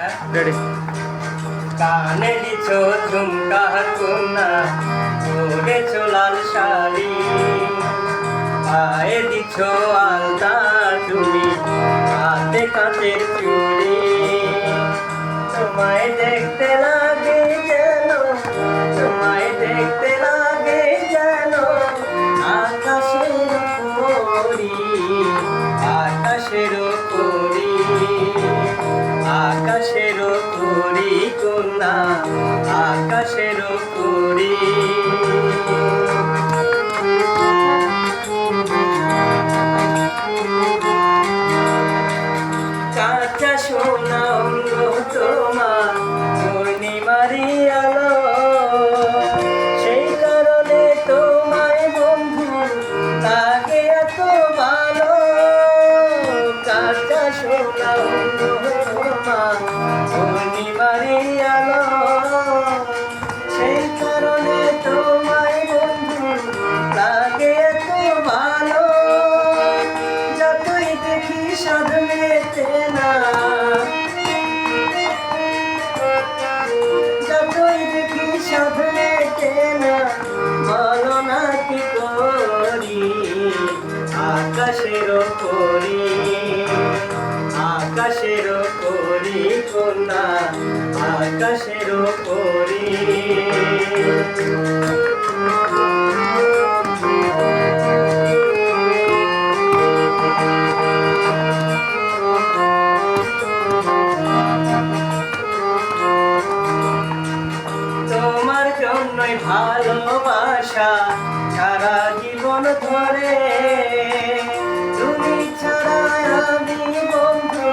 Ready. কানে দিছ ঝুমকা কোনা, পরেছ লাল শাড়ি, পায়ে দিছ আলতা তুমি, হাতে কাঁচের চুড়ি। তোমায় দেখতে লাগে যেন, তোমায় দেখতে লাগে যেন আকাশের পরি, আকাশের পরি, আকাশের পরি কন্যা, আকাশের পরি। কাঁচা সোনা অঙ্গ তোমার পূর্ণিমারি আলো, সেই কারণে তোমায় বন্ধু লাগে এত ভালো। কাঁচা সোনা অঙ্গ তোমার পূর্ণিমারি আলো, সেই কারণে তোমায় বন্ধু লাগে এত ভালো। যতই দেখি সাধ মেতে না, যতই দেখি সাধ মেতে না, বলো না কি করি। আকাশের পরি, আকাশের পরি কন্যা, আকাশের পরি। তোমার জন্যই ভালোবাসা সারা জীবন ধরে, তুমি ছাড়া আমি বন্ধু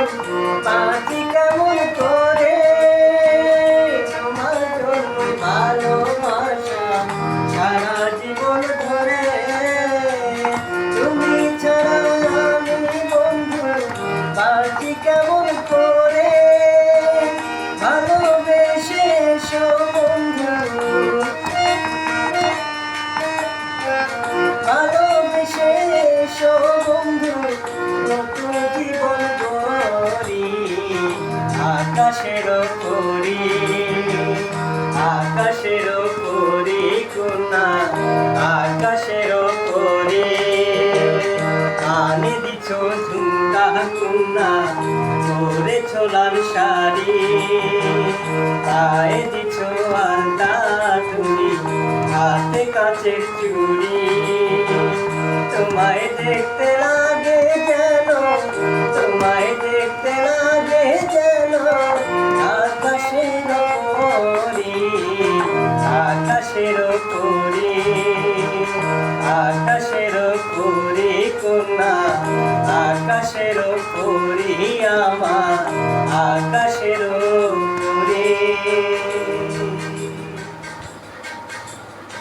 বাঁচি কেমন করে। তোমার জন্যই ভালোবাসা সারা জীবন ধরে, তুমি ছাড়া আমি বন্ধু বাঁচি কেমন করে। ভালোবেসে এসো বন্ধু, ভালোবেসে এসো বন্ধু, নতুন জীবন গড়ি। আকাশের পরি, আকাশের পরি কন্যা, আকাশের পরি। কানে দিছ ঝুমকা কন্যা, পরেছ লাল শাড়ি, পায়ে দিছ আলতা তুমি, হাতে কাঁচের চুড়ি। তোমায় দেখতে লাগে যেন, তোমায় দেখতে লাগে যেন